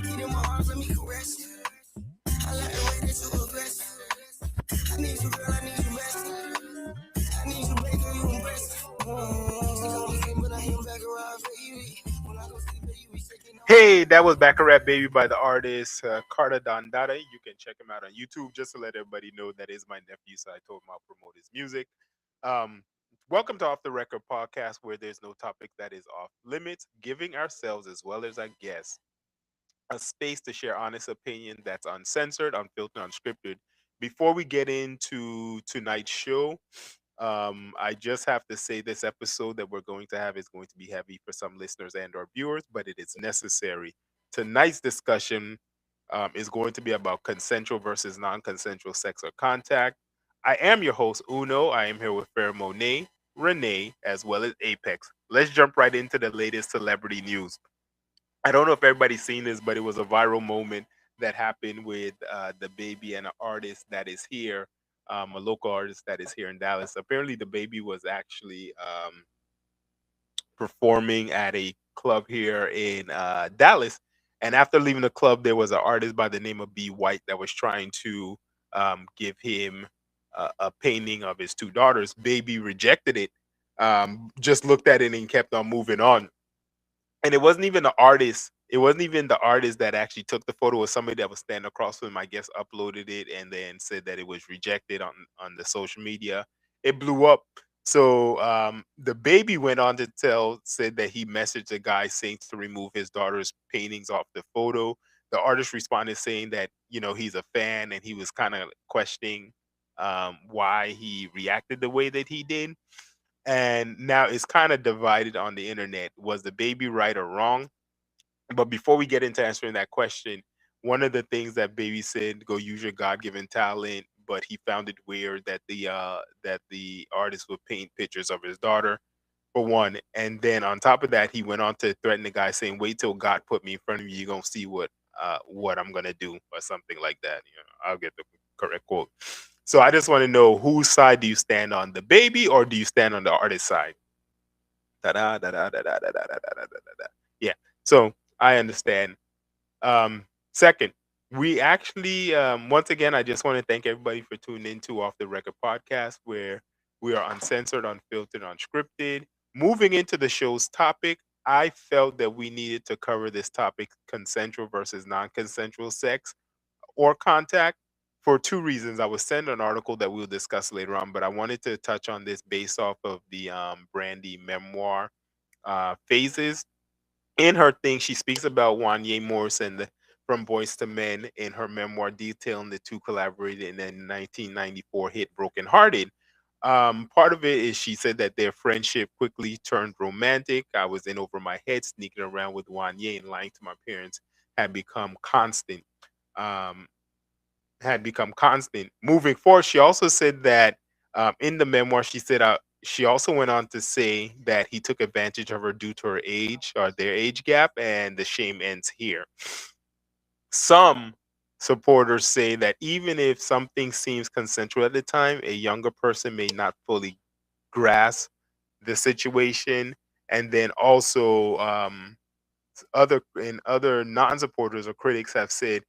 Get in my arms, let me caress you. I like the way that you aggressive. I need you, girl, I need you resting. I need you, baby, you embrace. She call me king, but I am back around, baby. When I go sleep, baby, we shaking. Hey, that was Baccarat Baby by the artist Carter Dondada. You can check him out on YouTube just to let everybody know that is my nephew, so I told him I'll promote his music. Um, Welcome to Off the Record podcast, where there's no topic that is off limits, giving ourselves as well as our guests a space to share honest opinion that's uncensored, unfiltered, unscripted. Before we get into tonight's show, I just have to say this episode that we're going to have is going to be heavy for some listeners and or viewers, but it is necessary. Tonight's discussion is going to be about consensual versus non-consensual sex or contact. I am your host, Uno. I am here with Fair Monet, Renee, as well as Apex. Let's jump right into the latest celebrity news. I don't know if everybody's seen this, but it was a viral moment that happened with the baby and an artist that is here, a local artist that is here in Dallas. Apparently, the baby was actually performing at a club here in Dallas. And after leaving the club, there was an artist by the name of B. White that was trying to give him a painting of his two daughters. Baby rejected it, just looked at it and kept on moving on. And it wasn't even the artist. It wasn't even the artist that actually took the photo. It was somebody that was standing across from him. I guess uploaded it and then said that it was rejected on the social media. It blew up. So the baby went on to said that he messaged the guy saying to remove his daughter's paintings off the photo. The artist responded saying that he's a fan and he was kind of questioning why he reacted the way that he did. And now it's kind of divided on the internet. Was the baby right or wrong? But before we get into answering that question, one of the things that baby said, go use your God-given talent, but he found it weird that the artist would paint pictures of his daughter, for one. And then on top of that, he went on to threaten the guy saying, wait till God put me in front of you, you're gonna see what I'm gonna do, or something like that. I'll get the correct quote. So I just want to know, whose side do you stand on, the baby or do you stand on the artist side? Da da da da da da da da da da da da. Yeah. So I understand. Second, we actually once again, I just want to thank everybody for tuning into Off the Record podcast, where we are uncensored, unfiltered, unscripted. Moving into the show's topic, I felt that we needed to cover this topic: consensual versus non-consensual sex or contact, for two reasons. I was sent an article that we'll discuss later on, but I wanted to touch on this based off of the Brandy memoir, Phases. In her thing, she speaks about Wanye Morrison from Boys to Men in her memoir, detailing the two collaborated in the 1994 hit Broken Hearted. Part of it is she said that their friendship quickly turned romantic. I was in over my head, sneaking around with Wanye and lying to my parents had become constant. Um, had become constant. Moving forward, she also said that in the memoir, she said she also went on to say that he took advantage of her due to her age or their age gap, and the shame ends here. Some supporters say that even if something seems consensual at the time, a younger person may not fully grasp the situation. And then also, other non-supporters or critics have said,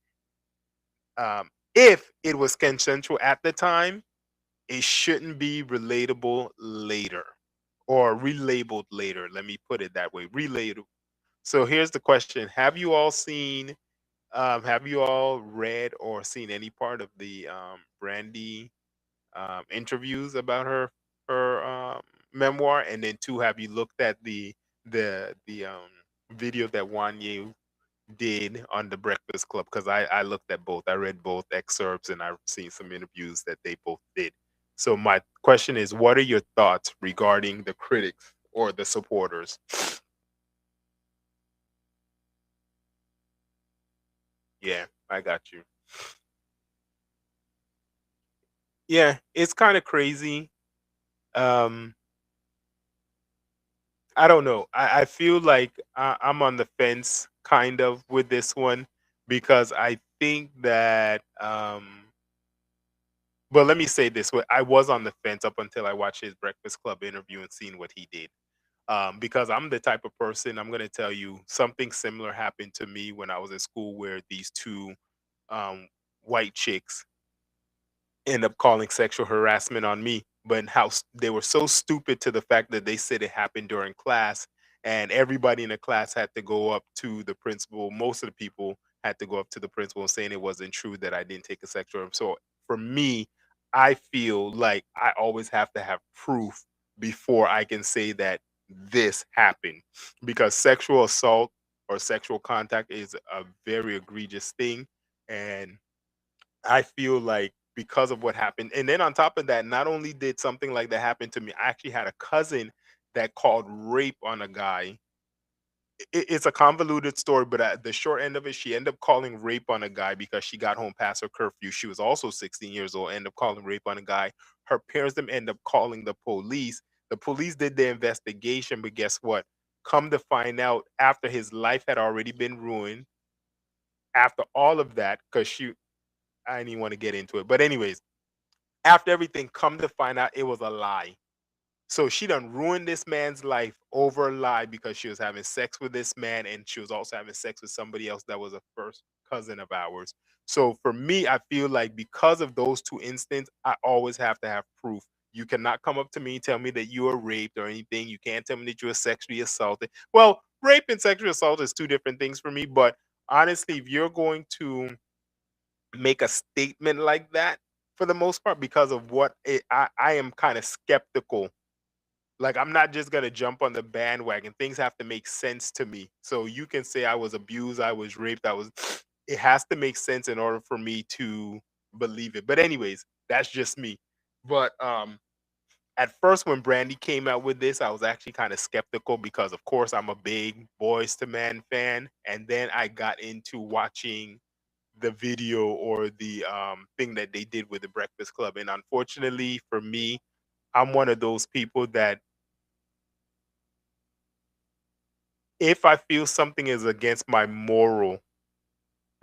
if it was consensual at the time, it shouldn't be relatable later, or relabeled later. Let me put it that way. Relatable. So here's the question: have you all read or seen any part of the Brandy interviews about her memoir? And then two, have you looked at the video that Wanye did on the Breakfast Club? Because I looked at both. I read both excerpts and I've seen some interviews that they both did. So my question is, what are your thoughts regarding the critics or the supporters? Yeah, I got you. Yeah, it's kind of crazy. Um, I don't know. I feel like I'm on the fence kind of with this one, because I think that well, let me say this way. I was on the fence up until I watched his Breakfast Club interview and seen what he did. Because I'm the type of person, I'm going to tell you something similar happened to me when I was in school where these two um, white chicks end up calling sexual harassment on me, but they were so stupid to the fact that they said it happened during class, and everybody in the class had to go up to the principal. Most of the people had to go up to the principal saying it wasn't true that I didn't take a sexual. So for me, I feel like I always have to have proof before I can say that this happened, because sexual assault or sexual contact is a very egregious thing, and I feel like because of what happened, and then on top of that, not only did something like that happen to me, I actually had a cousin that called rape on a guy. It's a convoluted story, but at the short end of it, she ended up calling rape on a guy because she got home past her curfew. She was also 16 years old, ended up calling rape on a guy. Her parents then end up calling the police. The police did the investigation, but guess what? Come to find out, after his life had already been ruined, after all of that, because I didn't even want to get into it. But anyways, after everything, come to find out it was a lie. So she done ruined this man's life over a lie because she was having sex with this man, and she was also having sex with somebody else that was a first cousin of ours. So for me, I feel like because of those two instances, I always have to have proof. You cannot come up to me and tell me that you were raped or anything. You can't tell me that you were sexually assaulted. Well, rape and sexual assault is two different things for me, but honestly, if you're going to make a statement like that, for the most part, because of I am kind of skeptical. Like, I'm not just gonna jump on the bandwagon. Things have to make sense to me. So you can say I was abused, I was raped, I was it has to make sense in order for me to believe it. But anyways, that's just me. But at first when Brandy came out with this, I was actually kind of skeptical because of course I'm a big Boys to Man fan. And then I got into watching the video or the thing that they did with the Breakfast Club. And unfortunately for me, I'm one of those people that if I feel something is against my moral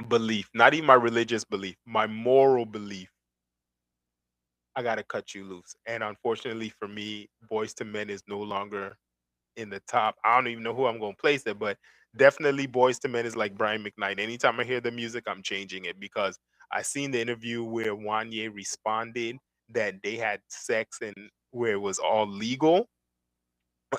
belief, not even my religious belief, my moral belief, I gotta cut you loose. And unfortunately for me, Boys to Men is no longer in the top. I don't even know who I'm gonna place it, but definitely Boys to Men is like Brian McKnight. Anytime I hear the music, I'm changing it because I seen the interview where Wanye responded that they had sex and where it was all legal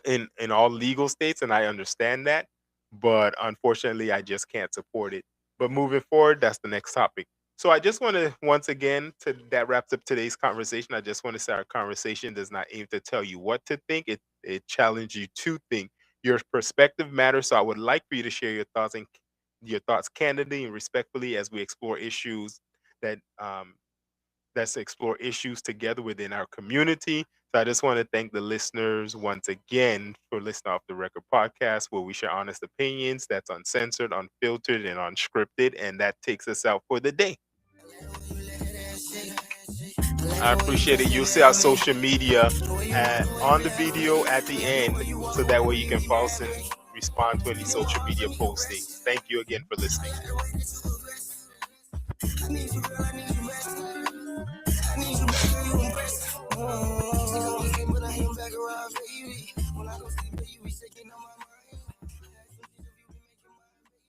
in all legal states, and I understand that, but unfortunately, I just can't support it. But moving forward, that's the next topic. So I just want to once again to that wraps up today's conversation. I just want to say our conversation does not aim to tell you what to think. It challenges you to think. Your perspective matters. So I would like for you to share your thoughts candidly and respectfully as we explore issues that let's explore issues together within our community. So I just want to thank the listeners once again for listening off the record podcast where we share honest opinions that's uncensored, unfiltered, and unscripted. And that takes us out for the day. I appreciate it. You'll see our social media on the video at the end so that way you can follow us and respond to any social media postings. Thank you again for listening.